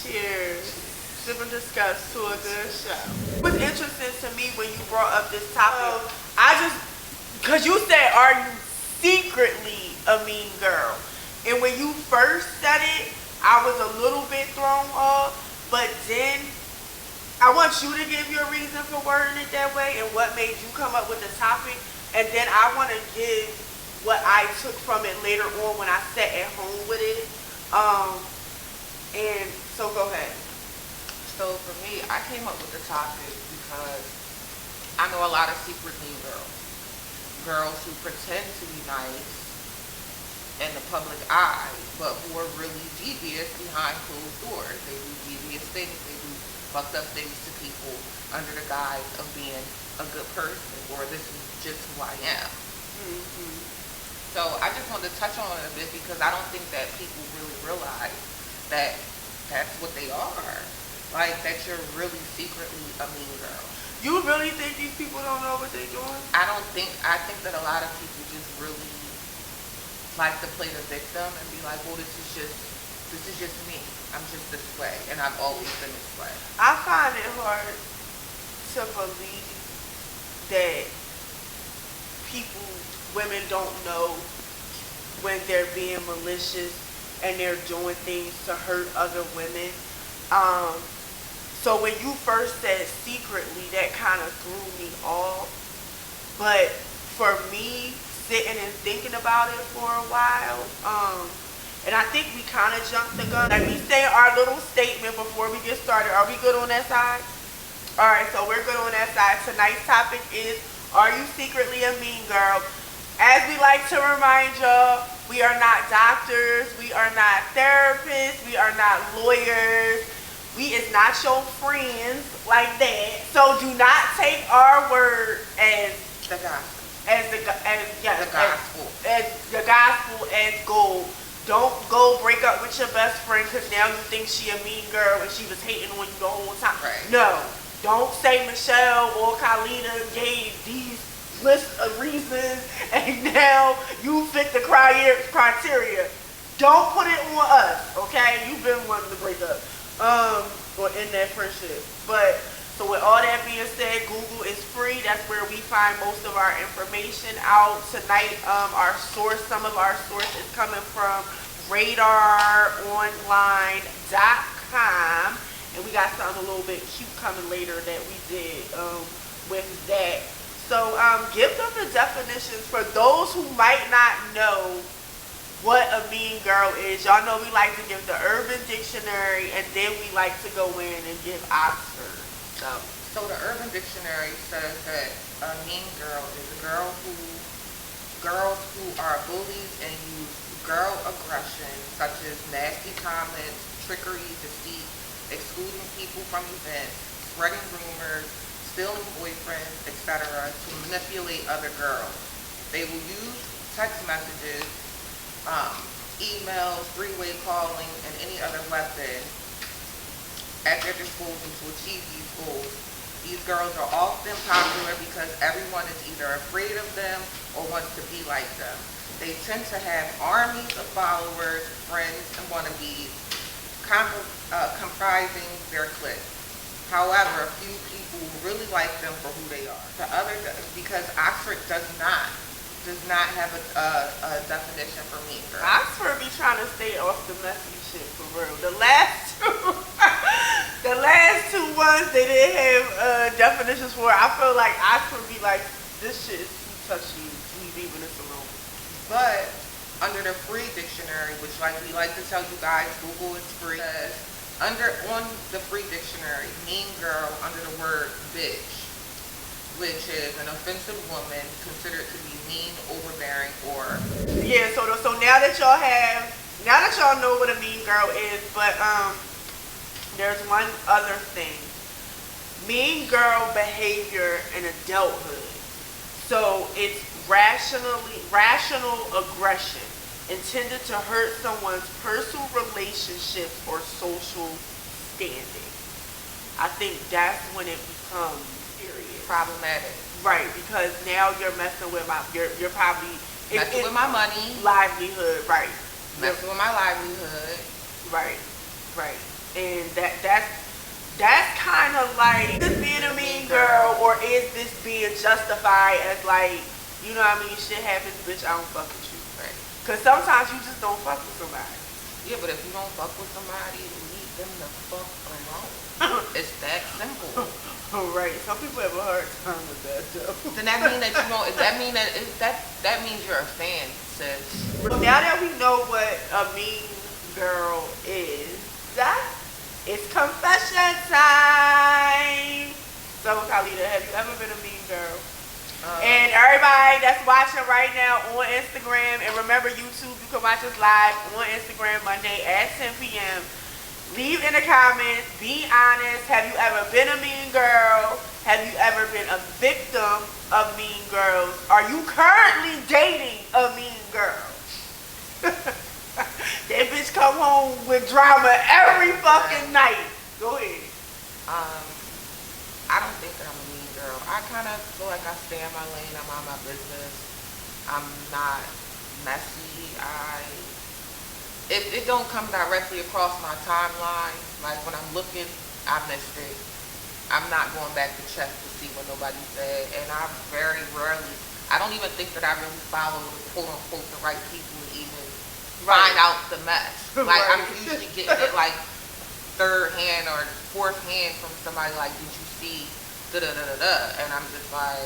Cheers. Sip and discuss to a good show. It was interesting to me when you brought up this topic. Because you said, are you secretly a mean girl? And when you first said it, I was a little bit thrown off. But then, I want you to give your reason for wording it that way and what made you come up with the topic. And then I want to give what I took from it later on when I sat at home with it. And so go ahead. So for me, I came up with the topic because I know a lot of secret mean girls. Girls who pretend to be nice in the public eye, but who are really devious behind closed doors. They do devious things. They do fucked up things to people under the guise of being a good person, or this is just who I am. Mm-hmm. So I just wanted to touch on it a bit because I don't think that people really realize that that's what they are. Like, that you're really secretly a mean girl. You really think these people don't know what they're doing? I think that a lot of people just really like to play the victim and be like, well, this is just me. I'm just this way, and I've always been this way. I find it hard to believe that women don't know when they're being malicious and they're doing things to hurt other women. So when you first said secretly, that kind of threw me off. But for me, sitting and thinking about it for a while, and I think we kind of jumped the gun. Let me say our little statement before we get started. Are we good on that side? All right, so we're good on that side. Tonight's topic is, are you secretly a mean girl? As we like to remind y'all, we are not doctors, we are not therapists, we are not lawyers, we is not your friends like that. So do not take our word as the gospel. As the gospel as gold. Don't go break up with your best friend because now you think she a mean girl and she was hating on you the whole time. Right. No. Don't say Michelle or Khalida gave these list of reasons and now you fit the criteria. Don't put it on us, okay? You've been wanting to break up or end that friendship. But so with all that being said, Google is free. That's where we find most of our information out. Tonight, some of our source is coming from RadarOnline.com. And we got something a little bit cute coming later that we did with that. So give them the definitions for those who might not know what a mean girl is. Y'all know we like to give the Urban Dictionary and then we like to go in and give Oxford. So the Urban Dictionary says that a mean girl is girls who are bullies and use girl aggression such as nasty comments, trickery, deceit, excluding people from events, spreading rumors, stealing boyfriends, etc. to manipulate other girls. They will use text messages, emails, three-way calling, and any other weapon at their disposal to achieve these goals. These girls are often popular because everyone is either afraid of them or wants to be like them. They tend to have armies of followers, friends, and wannabes comprising their clique. However, a few people really like them for who they are. Because Oxford does not have a definition for mean girl. Oxford be trying to stay off the messy shit for real. The last two ones they didn't have definitions for. I feel like Oxford be like, this shit is too touchy. We leaving this alone. But under the free dictionary, which like we like to tell you guys, Google is free. On the free dictionary, mean girl under the word bitch, which is an offensive woman considered to be mean, overbearing, or yeah. So now that y'all know what a mean girl is, but there's one other thing. Mean girl behavior in adulthood. So it's rational aggression intended to hurt someone's personal relationships or social standing. I think that's when it becomes serious. Problematic. Right, because now you're messing with you're probably messing with my money, livelihood, right? Messing with my livelihood, right. And that's kind of like, is this being a mean girl, or is this being justified as like, you know what I mean, shit happens, bitch, I don't fuck with you. Right. Because sometimes you just don't fuck with somebody. Yeah, but if you don't fuck with somebody, leave them the fuck alone. It's that simple. Right. Some people have a hard time with that though. Then that mean that you don't. That mean that means you're a fan, sis. Now that we know what a mean girl is, it's confession time. So Khalida, have you ever been a mean girl? And everybody that's watching right now on Instagram, and remember YouTube, you can watch us live on Instagram Monday at 10 p.m. Leave in the comments, be honest. Have you ever been a mean girl? Have you ever been a victim of mean girls? Are you currently dating a mean girl? That bitch come home with drama every fucking night. Go ahead. I don't think that I'm a mean girl. I kind of feel like I stay in my lane. I'm on my business. I'm not messy. It don't come directly across my timeline. Like when I'm looking, I missed it. I'm not going back to check to see what nobody said. And I very rarely, I don't even think that I really follow the quote unquote the right people to even find out the mess. Like I'm usually getting it like third hand or fourth hand from somebody like, did you see da da da da da? And I'm just like,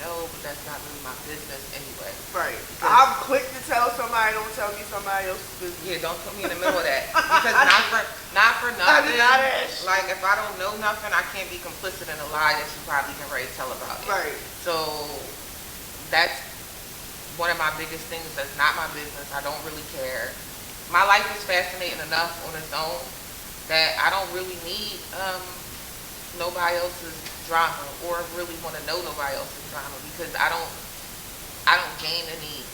no, but that's not really my business anyway. Right. I'm quick to tell somebody, don't tell me somebody else's business. Yeah, don't put me in the middle of that. Because not for nothing. Like if I don't know nothing, I can't be complicit in a lie that you probably can ready to tell about it. Right. So that's one of my biggest things. That's not my business. I don't really care. My life is fascinating enough on its own that I don't really need nobody else's drama, or really want to know nobody else's drama, because I don't gain any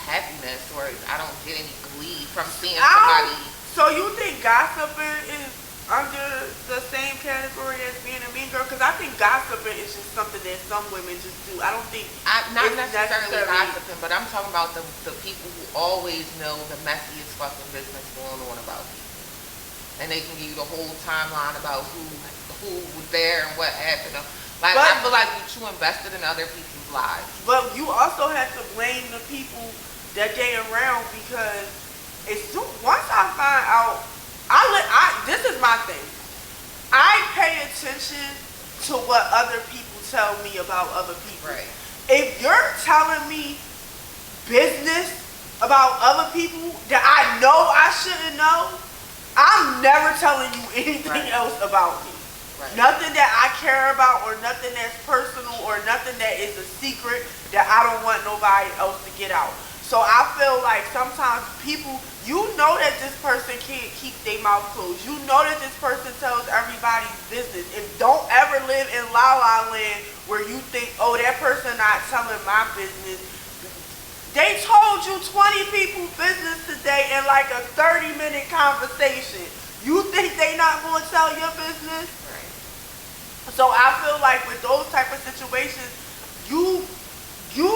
happiness, or I don't get any glee from seeing somebody. So you think gossiping is under the same category as being a mean girl? Because I think gossiping is just something that some women just do. I don't think not necessarily gossiping, but I'm talking about the people who always know the messiest fucking business going on about people, and they can give you the whole timeline about who was there and what happened. Like, I feel like you're too invested in other people's lives. But you also have to blame the people that they around, because once I find out, this is my thing. I pay attention to what other people tell me about other people. Right. If you're telling me business about other people that I know I shouldn't know, I'm never telling you anything else about me. Right. Nothing that I care about, or nothing that's personal, or nothing that is a secret that I don't want nobody else to get out. So I feel like sometimes people, you know that this person can't keep their mouth closed. You know that this person tells everybody's business. And don't ever live in La La Land where you think, oh, that person not telling my business. They told you 20 people's business today in like a 30-minute conversation. You think they not going to tell your business? So I feel like with those type of situations, you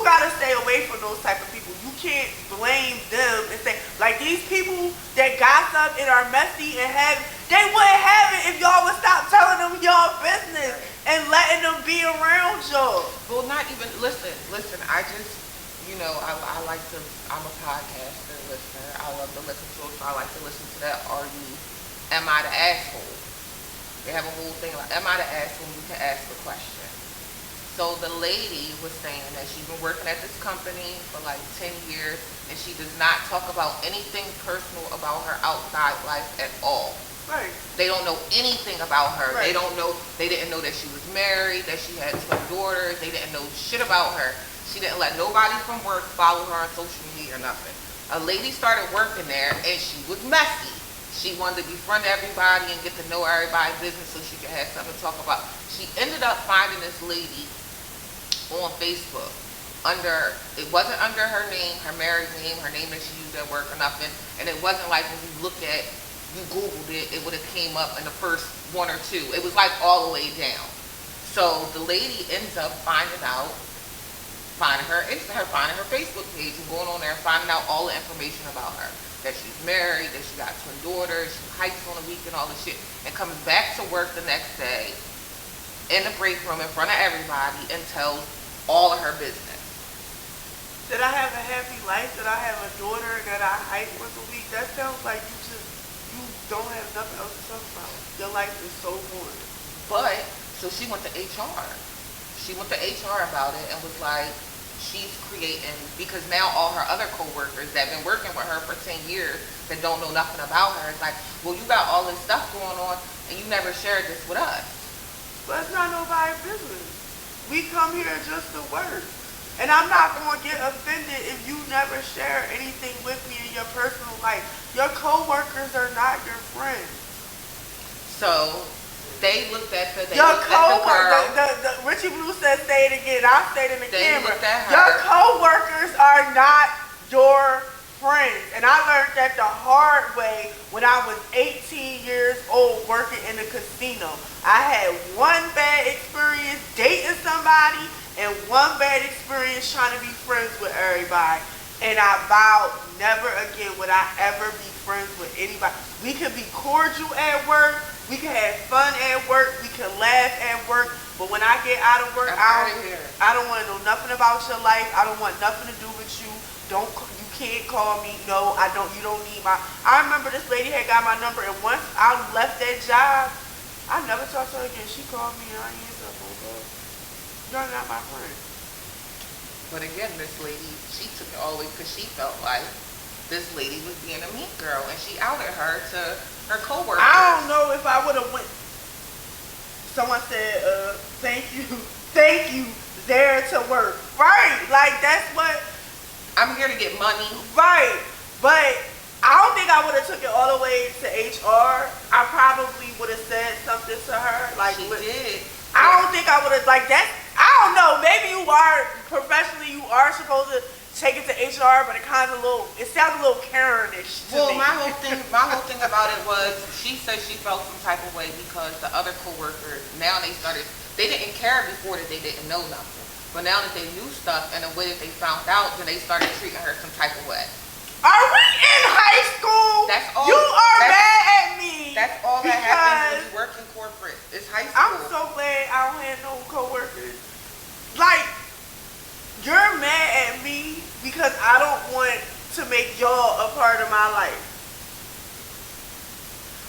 gotta stay away from those type of people. You can't blame them and say, like, these people that gossip and are messy and they wouldn't have it if y'all would stop telling them y'all business and letting them be around y'all. Well, not even, listen, I just, I like to, I'm a podcaster listener. I love to listen to it, so I like to listen to that. Am I the asshole? They have a whole thing like, am I the asshole? You can ask the question. So the lady was saying that she's been working at this company for like 10 years, and she does not talk about anything personal about her outside life at all. Right. They don't know anything about her. Right. They didn't know that she was married, that she had 2 daughters. They didn't know shit about her. She didn't let nobody from work follow her on social media or nothing. A lady started working there, and she was messy. She wanted to befriend everybody and get to know everybody's business so she could have something to talk about. She ended up finding this lady on Facebook. It wasn't under her name, her married name, her name that she used at work or nothing. And it wasn't like when you Googled it, it would have came up in the first 1 or 2. It was like all the way down. So the lady ends up finding her Facebook page and going on there and finding out all the information about her. that she's married, that she got twin daughters, she hikes on the weekend, all this shit, and comes back to work the next day in the break room in front of everybody and tells all of her business. That I have a happy life, that I have a daughter, that I hike once a week. That sounds like you don't have nothing else to talk about. Your life is so boring. But, so she went to HR. She went to HR about it and was like, she's creating, because now all her other coworkers that have been working with her for 10 years that don't know nothing about her, it's like, well, you got all this stuff going on and you never shared this with us. But it's not nobody's business. We come here just to work. And I'm not going to get offended if you never share anything with me in your personal life. Your coworkers are not your friends. So they looked at the Richie Blue said, say it again. I'll say it in the camera. Your Your coworkers are not your friends. And I learned that the hard way when I was 18 years old working in a casino. I had one bad experience dating somebody and one bad experience trying to be friends with everybody. And I vowed never again would I ever be friends with anybody. We could be cordial at work. We could have fun at work. We could laugh at work. But when I get out of work, I don't want to know nothing about your life. I don't want nothing to do with you. You can't call me. No, I don't. You don't need my. I remember this lady had got my number, and once I left that job, I never talked to her again. She called me, and I answered her phone call. You're not my friend. But again, this lady, she took it all the way because she felt like this lady was being a mean girl, and she outed her to her coworkers. I don't know if I would have went. Someone said, thank you, there to work. Right, like that's what. I'm here to get money. Right, but I don't think I would have took it all the way to HR. I probably would have said something to her. Like, she did. I don't think I would have, like that. I don't know. Maybe you are professionally, you are supposed to take it to HR, but it sounds a little Karen-ish to me. Well, my whole thing about it was she said she felt some type of way because the other coworkers, now they didn't care before that they didn't know nothing. But now that they knew stuff and the way that they found out, then they started treating her some type of way. Are we in high school? That's all. You are mad at me. That's all that happens when you work in corporate. It's high school. I'm so glad I don't have no coworkers. Like, you're mad at me because I don't want to make y'all a part of my life.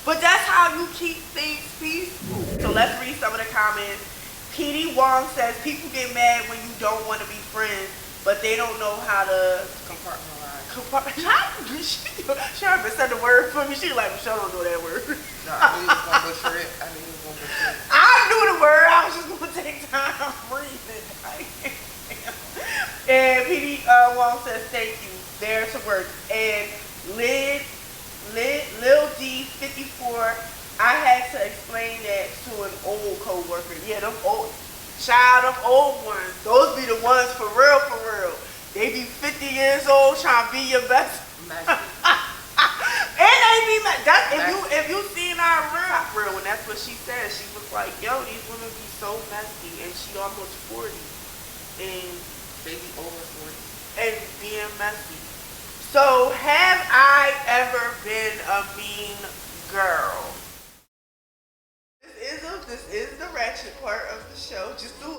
But that's how you keep things peaceful. So let's read some of the comments. Petey Wong says, people get mad when you don't want to be friends, but they don't know how to compartmentalize. She already said the word for me. She like, Michelle don't know that word. No, I knew you was going to butcher it. I knew the word. I was just going to take time reading it. And Petey Wong says, thank you. There to work. And Lil D54, I had to explain that to an old coworker. Yeah, them old ones. Those be the ones for real, for real. They be 50 years old trying to be your best. And they be mad. If you seen our real, and that's what she said. She was like, yo, these women be so messy, and she almost 40, and they be over 40, and being messy. So, have I ever been a mean girl? This is the ratchet part of the show. Just do it.